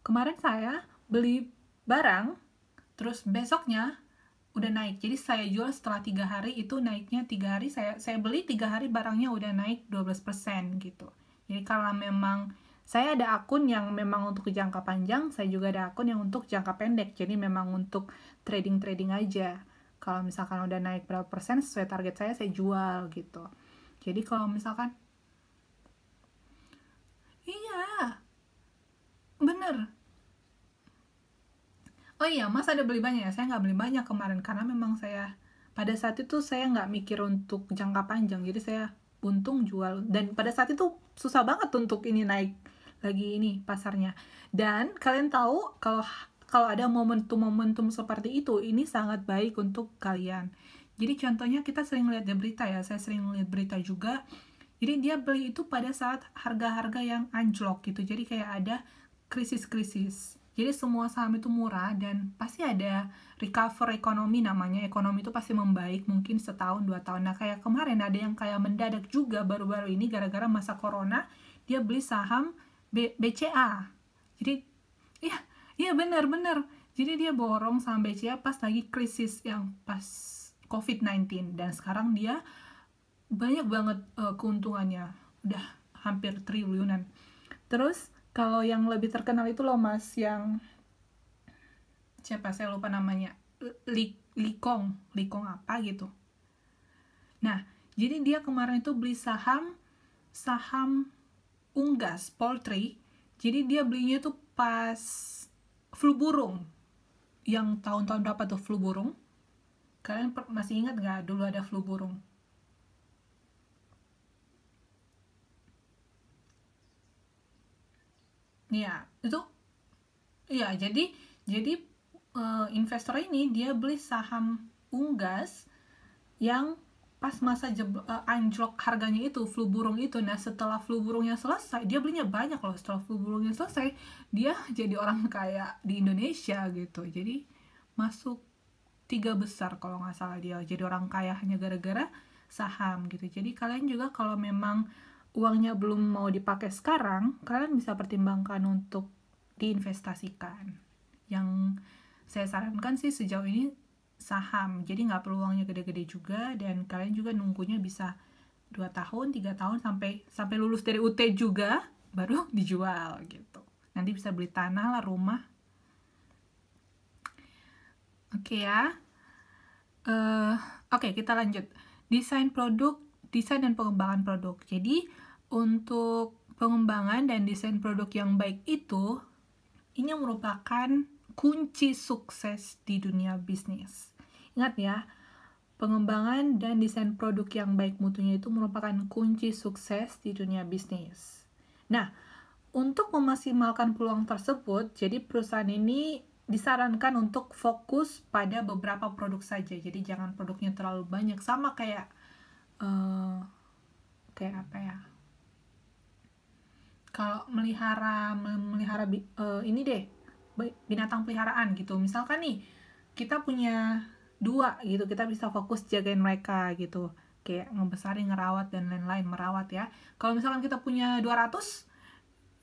Kemarin saya beli barang, terus besoknya udah naik. Jadi saya jual setelah 3 hari, itu naiknya 3 hari, saya beli 3 hari barangnya udah naik 12% gitu. Jadi kalau memang saya ada akun yang memang untuk jangka panjang, saya juga ada akun yang untuk jangka pendek. Jadi memang untuk trading aja. Kalau misalkan udah naik berapa persen sesuai target saya jual gitu. Jadi kalau misalkan iya, bener. Oh iya, Mas ada beli banyak ya? Saya nggak beli banyak kemarin karena memang saya pada saat itu saya nggak mikir untuk jangka panjang, jadi saya untung jual. Dan pada saat itu susah banget untuk ini naik lagi ini pasarnya. Dan kalian tahu kalau kalau ada momentum-momentum seperti itu, ini sangat baik untuk kalian. Jadi contohnya kita sering lihat di berita ya, saya sering lihat berita juga. Jadi dia beli itu pada saat harga-harga yang anjlok gitu. Jadi kayak ada krisis-krisis. Jadi semua saham itu murah dan pasti ada recover ekonomi namanya. Ekonomi itu pasti membaik mungkin setahun 2 tahun. Nah kayak kemarin ada yang kayak mendadak juga baru-baru ini gara-gara masa corona dia beli saham BCA. Jadi iya benar-benar. Jadi dia borong saham BCA pas lagi krisis yang pas COVID-19 dan sekarang dia banyak banget keuntungannya. Udah hampir triliunan. Terus kalau yang lebih terkenal itu loh Mas, yang siapa saya lupa namanya, Likong apa gitu. Nah, jadi dia kemarin itu beli saham unggas poultry. Jadi dia belinya tuh pas flu burung. Yang tahun-tahun berapa tuh flu burung? Kalian masih ingat nggak dulu ada flu burung? Iya, itu iya, jadi investor ini dia beli saham unggas yang pas masa anjlok harganya itu flu burung itu. Nah setelah flu burungnya selesai dia belinya banyak loh. Setelah flu burungnya selesai dia jadi orang kaya di Indonesia gitu. Jadi masuk 3 besar kalau nggak salah, dia jadi orang kaya hanya gara-gara saham gitu. Jadi kalian juga kalau memang uangnya belum mau dipakai sekarang, kalian bisa pertimbangkan untuk diinvestasikan. Yang saya sarankan sih sejauh ini saham, jadi nggak perlu uangnya gede-gede juga, dan kalian juga nunggunya bisa 2 tahun, 3 tahun sampai lulus dari UT juga baru dijual gitu. Nanti bisa beli tanah lah, rumah. Oke ya. Oke, kita lanjut. Desain dan pengembangan produk. Jadi untuk pengembangan dan desain produk yang baik itu, ini merupakan kunci sukses di dunia bisnis. Ingat ya, pengembangan dan desain produk yang baik mutunya itu merupakan kunci sukses di dunia bisnis. Nah, untuk memaksimalkan peluang tersebut, jadi perusahaan ini disarankan untuk fokus pada beberapa produk saja. Jadi jangan produknya terlalu banyak, sama kayak apa ya? Kalau melihara ini deh, binatang peliharaan gitu. Misalkan nih, kita punya 2 gitu, kita bisa fokus jagain mereka gitu. Kayak ngebesarin, ngerawat dan lain-lain, merawat ya. Kalau misalkan kita punya 200,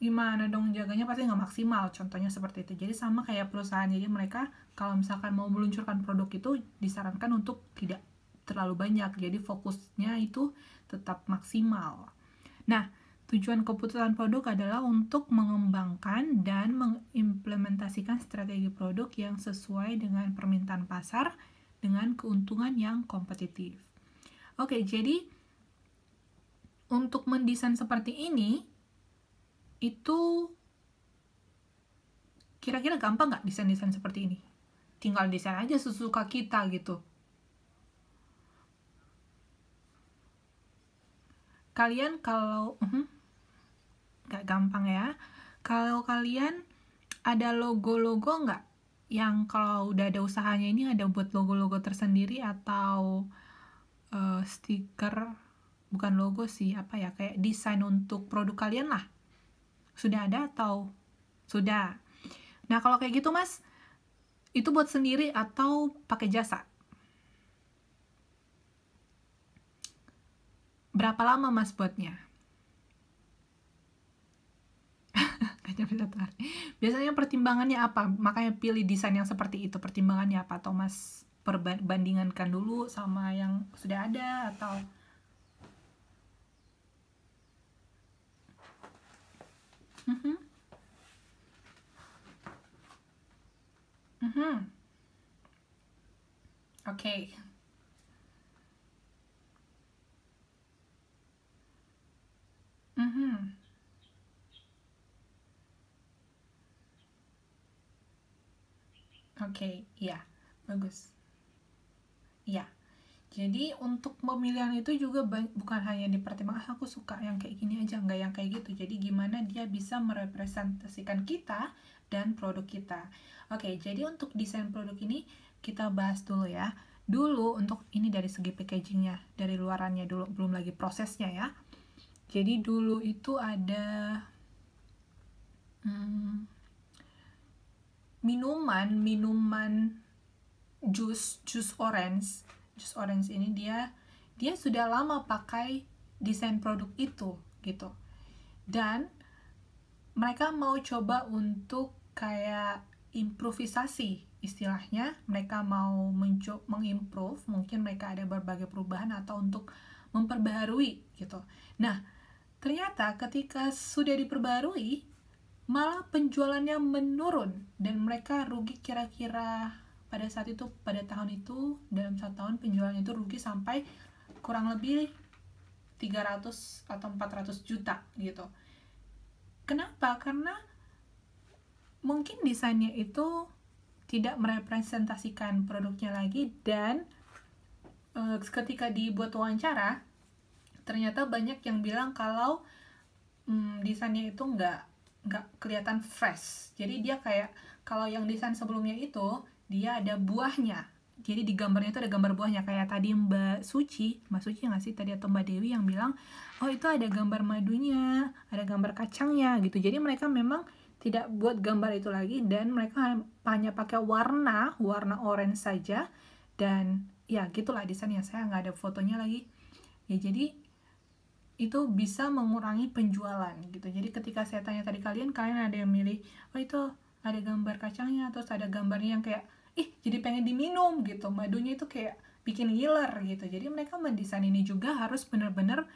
gimana dong jaganya, pasti nggak maksimal. Contohnya seperti itu. Jadi sama kayak perusahaan, jadi mereka kalau misalkan mau meluncurkan produk itu disarankan untuk tidak terlalu banyak, jadi fokusnya itu tetap maksimal. Nah, tujuan keputusan produk adalah untuk mengembangkan dan mengimplementasikan strategi produk yang sesuai dengan permintaan pasar dengan keuntungan yang kompetitif. Oke, jadi untuk mendesain seperti ini itu kira-kira gampang nggak desain-desain seperti ini? Tinggal desain aja sesuka kita gitu. Kalian kalau nggak gampang ya. Kalau kalian ada logo-logo nggak? Yang kalau udah ada usahanya ini ada buat logo-logo tersendiri atau stiker, bukan logo sih, apa ya, kayak desain untuk produk kalian lah. Sudah ada atau sudah? Nah, kalau kayak gitu Mas, itu buat sendiri atau pakai jasa? Berapa lama Mas buatnya? Gak nyampe 1 hari. Biasanya pertimbangannya apa? Makanya pilih desain yang seperti itu. Pertimbangannya apa? Atau Mas perbandingankan dulu sama yang sudah ada atau Mhm. Mhm. Oke. Mhm. Oke, iya. Bagus. Iya. Jadi untuk pemilihan itu juga bukan hanya dipertimbangkan aku suka yang kayak gini aja, nggak yang kayak gitu. Jadi gimana dia bisa merepresentasikan kita dan produk kita. Oke, jadi untuk desain produk ini kita bahas dulu ya. Dulu untuk ini dari segi packagingnya, dari luarannya dulu, belum lagi prosesnya ya. Jadi dulu itu ada minuman jus orange ini dia sudah lama pakai desain produk itu gitu, dan mereka mau coba untuk kayak improvisasi istilahnya, mereka mau mengimprove, mungkin mereka ada berbagai perubahan atau untuk memperbaharui gitu. Nah, ternyata ketika sudah diperbarui malah penjualannya menurun dan mereka rugi kira-kira pada saat itu, pada tahun itu, dalam 1 tahun penjualannya itu rugi sampai kurang lebih 300 atau 400 juta gitu. Kenapa? Karena mungkin desainnya itu tidak merepresentasikan produknya lagi, dan ketika dibuat wawancara ternyata banyak yang bilang kalau desainnya itu nggak kelihatan fresh. Jadi dia kayak, kalau yang desain sebelumnya itu dia ada buahnya, jadi di gambarnya itu ada gambar buahnya, kayak tadi Mbak Suci nggak sih tadi, atau Mbak Dewi yang bilang oh itu ada gambar madunya, ada gambar kacangnya gitu. Jadi mereka memang tidak buat gambar itu lagi, dan mereka hanya pakai warna orange saja, dan ya gitulah desainnya. Saya nggak ada fotonya lagi ya. Jadi itu bisa mengurangi penjualan gitu. Jadi ketika saya tanya tadi kalian ada yang milih oh itu ada gambar kacangnya, terus ada gambarnya yang kayak jadi pengen diminum gitu, madunya itu kayak bikin ngiler gitu. Jadi mereka mendesain ini juga harus benar-benar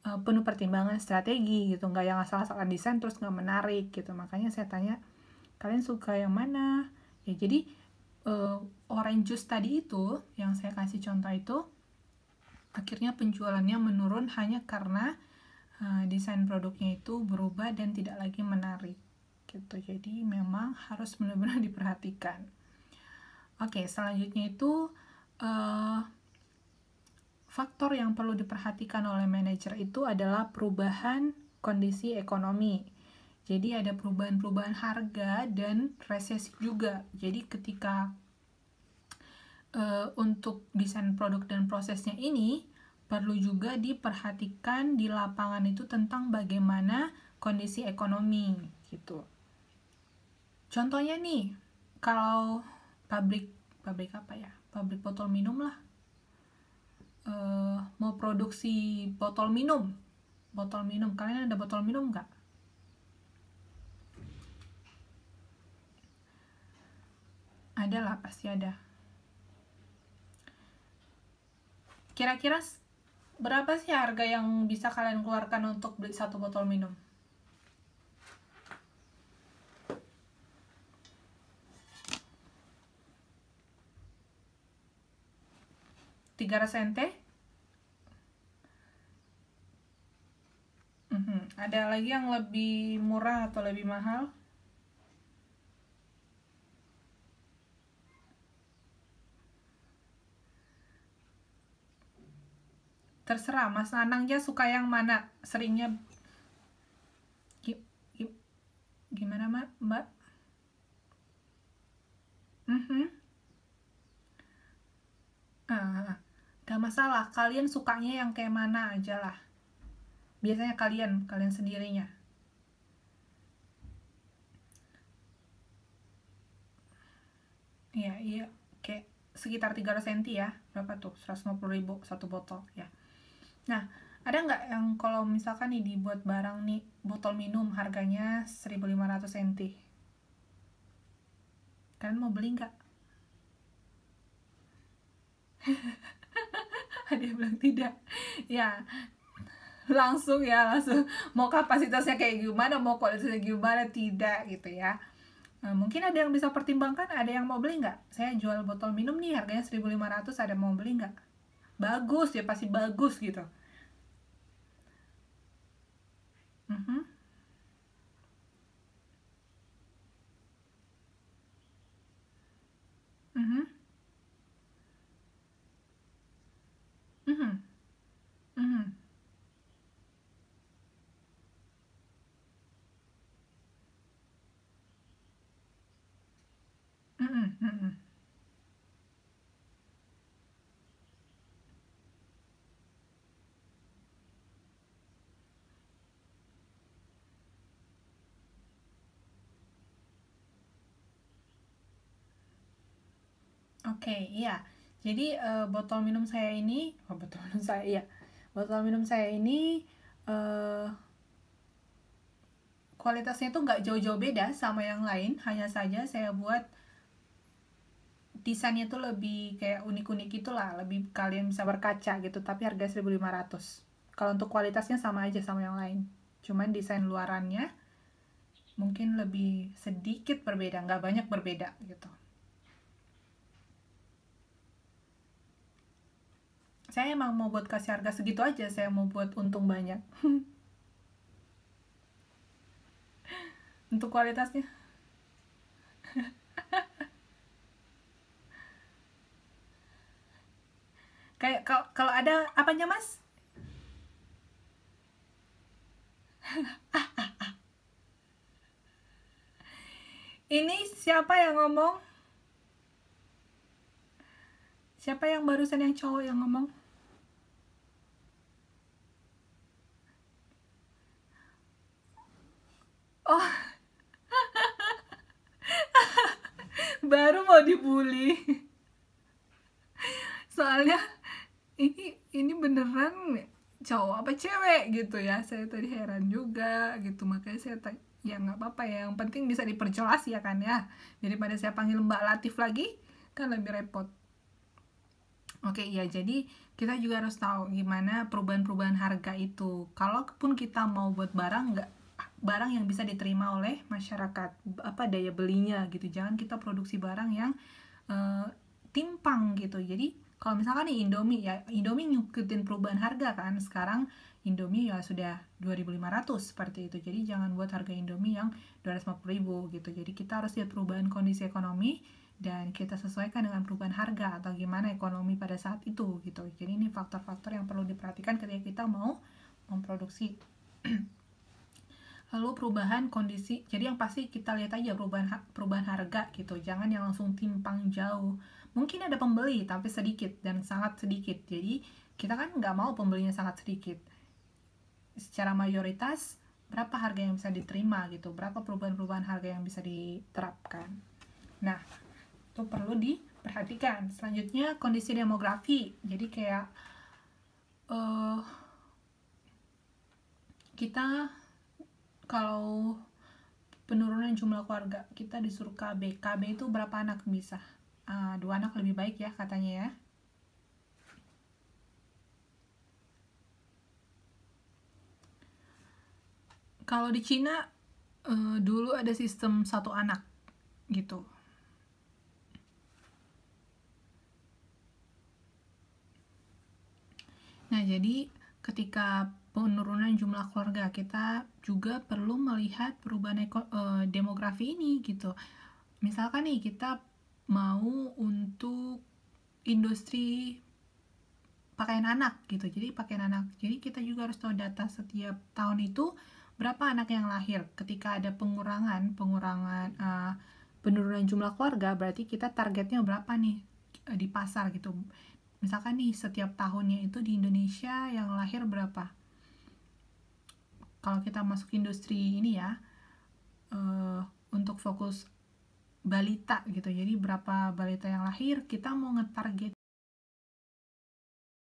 penuh pertimbangan strategi gitu, nggak yang asal-asalan desain terus nggak menarik gitu. Makanya saya tanya kalian suka yang mana ya. Jadi orange juice tadi itu yang saya kasih contoh itu akhirnya penjualannya menurun hanya karena desain produknya itu berubah dan tidak lagi menarik gitu. Jadi memang harus benar-benar diperhatikan. Oke, selanjutnya itu faktor yang perlu diperhatikan oleh manajer itu adalah perubahan kondisi ekonomi. Jadi ada perubahan-perubahan harga dan resesi juga. Jadi ketika untuk desain produk dan prosesnya ini perlu juga diperhatikan di lapangan itu tentang bagaimana kondisi ekonomi gitu. Contohnya nih, kalau pabrik apa ya? Pabrik botol minum lah. Mau produksi botol minum. Kalian ada botol minum nggak? Ada lah, pasti ada. Kira-kira berapa sih harga yang bisa kalian keluarkan untuk beli 1 botol minum? 300 sente? Ada lagi yang lebih murah atau lebih mahal? Terserah, Mas Nanangnya suka yang mana? Seringnya gimana, Mbak? Mhm. Gak masalah, kalian sukanya yang kayak mana aja lah. Biasanya kalian sendirinya. Iya, iya, kayak sekitar 300 cm ya. Berapa tuh? 150.000 satu botol ya. Nah, ada nggak yang kalau misalkan nih dibuat barang nih, botol minum harganya 1.500 cm? Kalian mau beli nggak? Ada yang bilang tidak. Ya, langsung ya, langsung. Mau kapasitasnya kayak gimana, mau kualitasnya gimana, tidak gitu ya. Mungkin ada yang bisa pertimbangkan, ada yang mau beli nggak? Saya jual botol minum nih, harganya 1.500, ada mau beli nggak? Bagus ya, pasti bagus gitu. Mhm, mhm, mhm, mhm, mhm, mhm. Oke, iya. Jadi botol minum saya ini, oh botol minum saya, iya. Botol minum saya ini eh, kualitasnya tuh nggak jauh-jauh beda sama yang lain. Hanya saja saya buat desainnya tuh lebih kayak unik-unik gitulah, lebih kalian bisa berkaca gitu. Tapi harga 1.500. Kalau untuk kualitasnya sama aja sama yang lain. Cuman desain luarannya mungkin lebih sedikit berbeda, nggak banyak berbeda gitu. Saya emang mau buat kasih harga segitu aja, saya mau buat untung banyak. Untuk kualitasnya kayak kalau ada apanya Mas? Ini siapa yang ngomong? Siapa yang barusan yang cowok yang ngomong? Oh, baru mau dibully. Soalnya ini beneran cowok apa cewek gitu ya. Saya tadi heran juga gitu, makanya saya tanya. Ya nggak apa-apa ya, yang penting bisa diperjelas ya kan ya. Daripada saya panggil Mbak Latif lagi, kan lebih repot. Oke, iya. Jadi kita juga harus tahu gimana perubahan-perubahan harga itu. Kalaupun kita mau buat barang, nggak barang yang bisa diterima oleh masyarakat, apa daya belinya gitu. Jangan kita produksi barang yang eh, timpang gitu. Jadi kalau misalkan nih Indomie ya, Indomie ngikutin perubahan harga kan. Sekarang Indomie ya sudah 2.500 seperti itu. Jadi jangan buat harga Indomie yang 250.000 gitu. Jadi kita harus lihat perubahan kondisi ekonomi dan kita sesuaikan dengan perubahan harga atau gimana ekonomi pada saat itu gitu. Jadi ini faktor-faktor yang perlu diperhatikan ketika kita mau memproduksi. Lalu perubahan kondisi, jadi yang pasti kita lihat aja perubahan harga gitu, jangan yang langsung timpang jauh. Mungkin ada pembeli tapi sedikit dan sangat sedikit, jadi kita kan nggak mau pembelinya sangat sedikit. Secara mayoritas berapa harga yang bisa diterima gitu, berapa perubahan-perubahan harga yang bisa diterapkan. Nah, itu perlu diperhatikan. Selanjutnya kondisi demografi, jadi kayak uh, kita kalau penurunan jumlah keluarga kita disuruh KB. KB itu berapa anak bisa? 2 anak lebih baik ya katanya ya. Kalau di Cina dulu ada sistem 1 anak gitu. Nah jadi ketika penurunan jumlah keluarga, kita juga perlu melihat perubahan demografi ini gitu. Misalkan nih kita mau untuk industri pakaian anak gitu, jadi pakaian anak, jadi kita juga harus tahu data setiap tahun itu berapa anak yang lahir. Ketika ada pengurangan penurunan jumlah keluarga, berarti kita targetnya berapa nih di pasar gitu. Misalkan nih setiap tahunnya itu di Indonesia yang lahir berapa. Kalau kita masuk industri ini ya, untuk fokus balita gitu, jadi berapa balita yang lahir, kita mau ngetarget